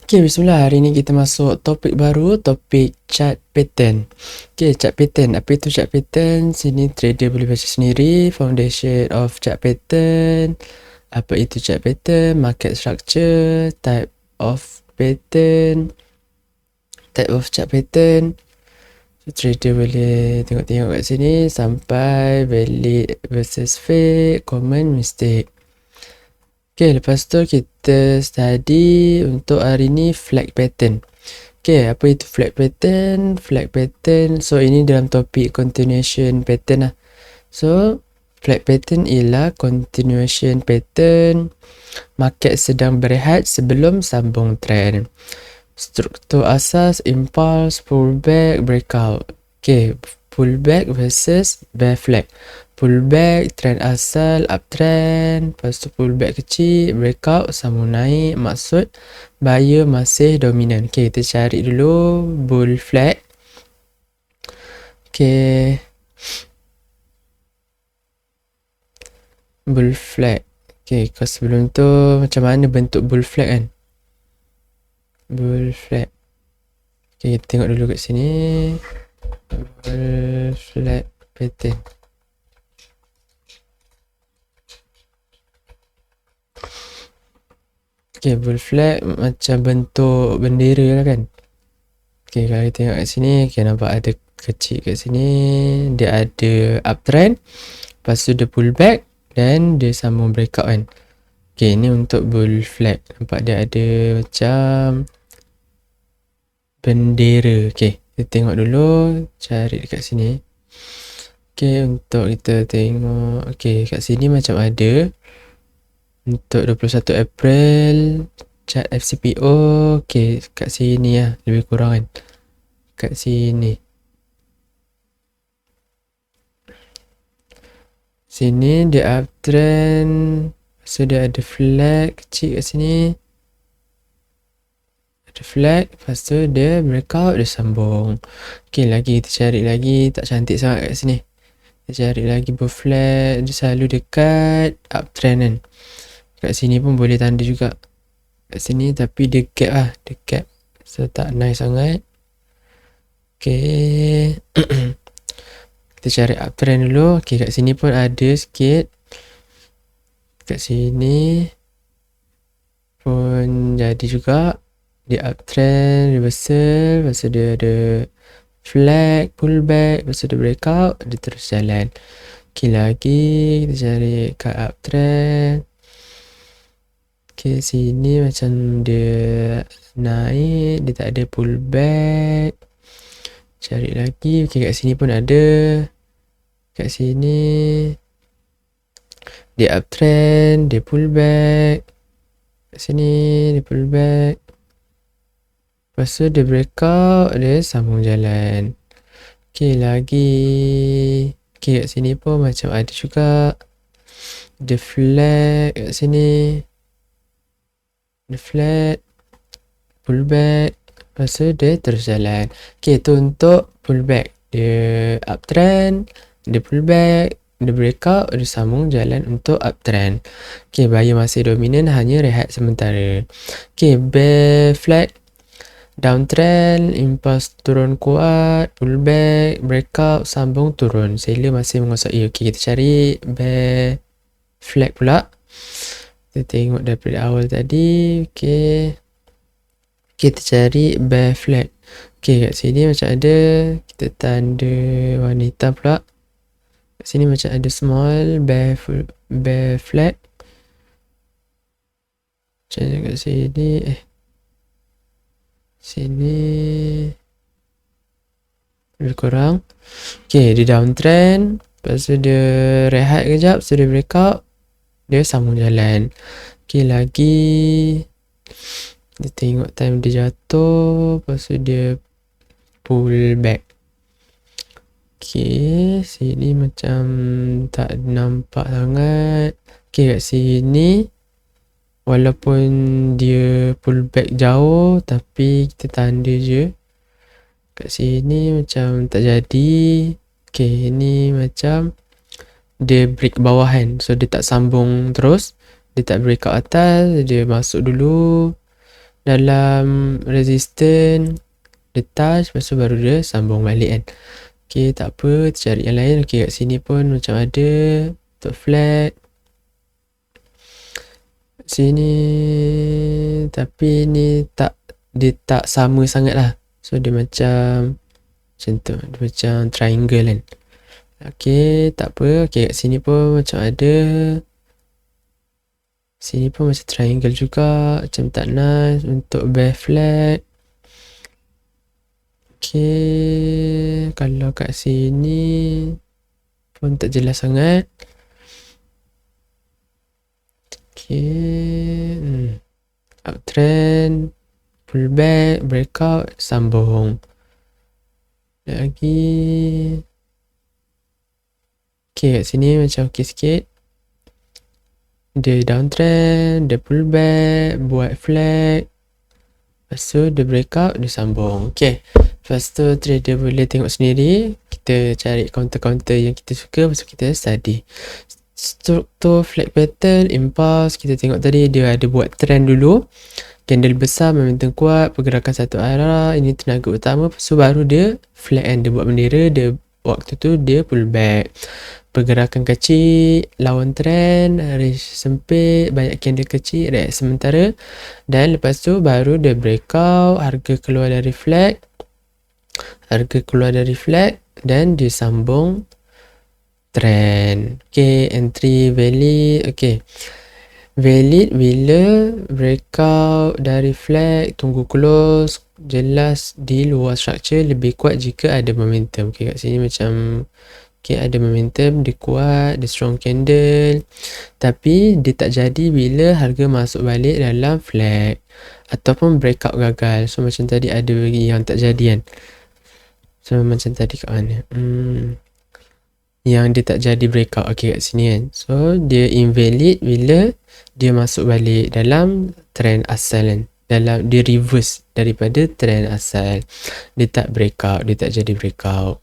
Okay, bismillah. Hari ni kita masuk topik baru, topik chart pattern. Okay, chart pattern. Apa itu chart pattern? Sini trader boleh baca sendiri. Foundation of chart pattern. Apa itu chart pattern? Market structure. Type of pattern. Type of chart pattern. So, trader boleh tengok-tengok kat sini sampai valid versus fake, common mistake. Okay, lepas tu kita study untuk hari ni flag pattern. Okay, apa itu flag pattern? Flag pattern, so ini dalam topik continuation pattern lah. So, flag pattern ialah continuation pattern. Market sedang berehat sebelum sambung trend. Struktur asas, impulse, pullback, breakout. Okay, pullback versus bear flag. Pullback, trend asal, uptrend. Lepas tu pullback kecil, breakout, sambung naik. Maksud buyer masih dominan. Okay, kita cari dulu bull flag. Okay, bull flag. Okay, kau sebelum tu macam mana bentuk bull flag kan? Bull flag. Okay, kita tengok dulu kat sini. Bull flag pattern. Okay, bull flag macam bentuk bendera lah kan. Okay, kalau kita tengok kat sini, okay, nampak ada kecil kat sini. Dia ada uptrend. Lepas tu dia pullback. Dan dia sambung breakout kan. Okay, ni untuk bull flag. Nampak dia ada macam bendera. Okay, kita tengok dulu. Cari dekat sini. Okay, untuk kita tengok. Okay, kat sini macam ada. Untuk 21 April chart FCPO. Okay, kat sini lah lebih kurang kan. Kat sini. Sini dia uptrend. So dia ada flag kecil kat sini. Ada flag. Lepas tu dia breakout, dia sambung. Okay, lagi kita cari lagi. Tak cantik sangat kat sini. Kita cari lagi bull flag. Dia selalu dekat uptrend kan. Kat sini pun boleh tanda juga. Kat sini tapi dia gap lah. Dia gap. So tak nice sangat. Okay. Kita cari uptrend dulu. Okay, kat sini pun ada sikit. Kat sini pun jadi juga. Dia uptrend, reversal. Lepas tu dia ada flag, pullback. Lepas tu dia breakout. Dia terus jalan. Okay, lagi kita cari kat uptrend. Okay, sini macam dia naik. Dia tak ada pullback. Cari lagi. Okay, kat sini pun ada. Kat sini dia uptrend, dia pullback. Kat sini dia pullback. Lepas tu dia breakout, dia sambung jalan. Okay, lagi. Okay, kat sini pun macam ada juga. Dia flag kat sini. Dia flat, pullback. Lepas tu dia terus jalan. Okay, tu untuk pullback. Dia uptrend, dia pullback, dia breakout, dia sambung jalan untuk uptrend. Okay, buyer masih dominan, hanya rehat sementara. Okay, bear flag, downtrend, impulse turun kuat, pullback, breakout, sambung turun. Seller masih menguasai. Okay, kita cari bear flag pula. Kita tengok daripada awal tadi. Okay, kita cari bear flag. Okay, kat sini macam ada. Kita tanda warna hitam pula. Kat sini macam ada small bear flag. Macam mana kat sini? Sini lebih kurang. Okay, dia downtrend. Lepas tu dia rehat kejap. Lepas tu dia breakout. Dia sambung jalan. Okay, lagi. Dia tengok time dia jatuh. Lepas tu dia pull back. Okay, sini macam tak nampak sangat. Okay, kat sini walaupun dia pull back jauh, tapi kita tanda je. Kat sini macam tak jadi. Okay, ni macam dia break bawah kan. So dia tak sambung terus. Dia tak break kat atas. Dia masuk dulu. dalam resistance, dia touch, lepas tu baru dia sambung balik kan. Okay, tak apa, cari yang lain. Okay, kat sini pun macam ada untuk flag. Sini tapi ni dia tak sama sangat lah. So dia macam tu, dia macam triangle kan. Okay, tak apa. Okay, kat sini pun macam ada. Sini pun macam triangle juga, macam tak nice untuk bare flag. Okay, kalau kat sini pun tak jelas sangat. Okay, uptrend, pullback, breakout, sambung lagi. Okay, kat sini macam okay sikit. Dia downtrend, dia pullback, buat flag, lepas tu dia breakout, dia sambung. Okay, lepas tu trader boleh tengok sendiri. Kita cari counter-counter yang kita suka, lepas tu kita study struktur flag pattern, impulse. Kita tengok tadi dia ada buat trend dulu, candle besar, momentum kuat, pergerakan satu arah, ini tenaga utama. Lepas tu baru dia flag kan, dia buat bendera, dia waktu tu dia pullback. Pergerakan kecil, lawan trend, range sempit, banyak candle kecil, reaksi sementara. Dan lepas tu baru dia breakout, harga keluar dari flag, dan dia sambung trend. Okay, entry valid. Okay, valid bila breakout dari flag, tunggu close, jelas di luar structure, lebih kuat jika ada momentum. Okay, kat sini macam okay, ada momentum, dia kuat, dia strong candle, tapi dia tak jadi bila harga masuk balik dalam flag ataupun breakout gagal. So macam tadi ada yang tak jadi kan. So macam tadi kat mana yang dia tak jadi breakout. Okay, kat sini kan. So dia invalid bila dia masuk balik dalam trend asal kan, dalam dia reverse daripada trend asal, dia tak breakout, dia tak jadi breakout.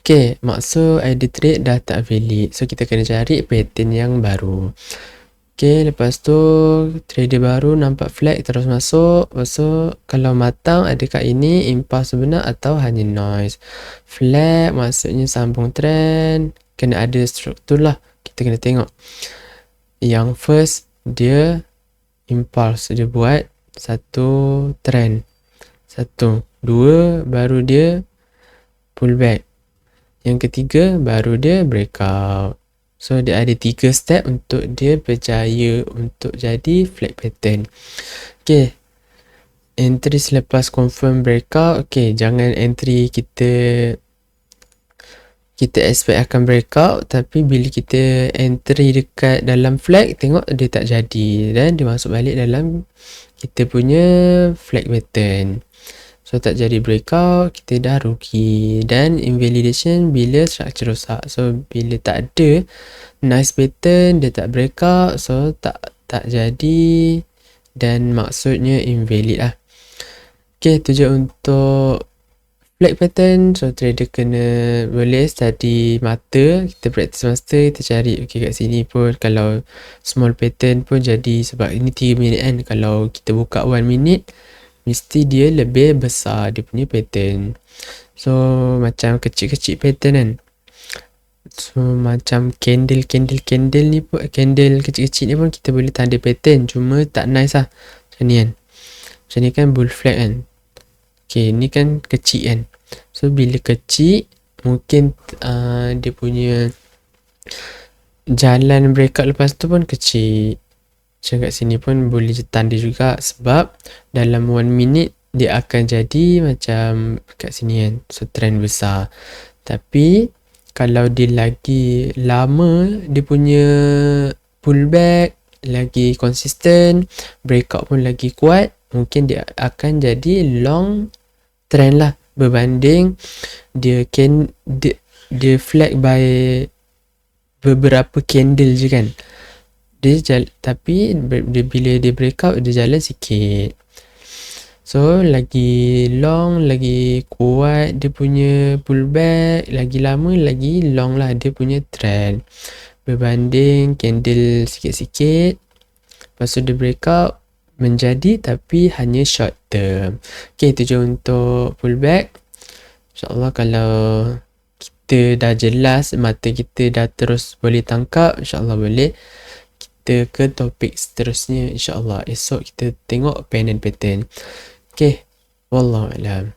Okay, maksud ID trade dah tak valid. So kita kena cari pattern yang baru. Okay, lepas tu trader baru nampak flag terus masuk. Lepas tu kalau matang, adakah ini impulse sebenar atau hanya noise? Flag maksudnya sambung trend, kena ada struktur lah. Kita kena tengok. Yang first dia impulse, dia buat satu trend, satu, dua, baru dia pullback. Yang ketiga baru dia breakout. So dia ada 3 step untuk dia berjaya untuk jadi flag pattern. Okay, entry selepas confirm breakout. Okay, jangan entry kita expect akan breakout, tapi bila kita entry dekat dalam flag, tengok dia tak jadi dan dia masuk balik dalam kita punya flag pattern. So tak jadi breakout, kita dah rugi. Dan invalidation bila structure rosak. So bila tak ada nice pattern, dia tak breakout, so tak jadi, dan maksudnya invalid lah. Okay, tu je untuk flag pattern. So trader kena boleh study mata, kita practice master, kita cari. Okay, kat sini pun kalau small pattern pun jadi, sebab ini 3 minit kan. Kalau kita buka 1 minute, mesti dia lebih besar dia punya pattern. So macam kecil-kecil pattern kan. So macam candle ni pun, candle kecil-kecil ni pun kita boleh tanda pattern, cuma tak nice lah. Macam ni kan, macam ni kan bull flag kan. Okay, ni kan kecil kan. So bila kecil, mungkin dia punya jalan breakout lepas tu pun kecil. Macam kat sini pun boleh tanda juga, sebab dalam 1 minute dia akan jadi macam kat sini kan. So trend besar. Tapi kalau dia lagi lama, dia punya pullback lagi konsisten, breakout pun lagi kuat, mungkin dia akan jadi long trend lah, berbanding dia flag by beberapa candle je kan. Tapi bila dia breakout, dia jalan sikit. So lagi long, lagi kuat dia punya pullback, lagi lama lagi long lah dia punya trend, berbanding candle sikit-sikit, lepas tu dia breakout, menjadi tapi hanya short term. Okay, itu je untuk pullback. InsyaAllah kalau kita dah jelas, mata kita dah terus boleh tangkap, InsyaAllah boleh kita ke topik seterusnya. InsyaAllah esok kita tengok pen and pattern. Okay, Wallahualam.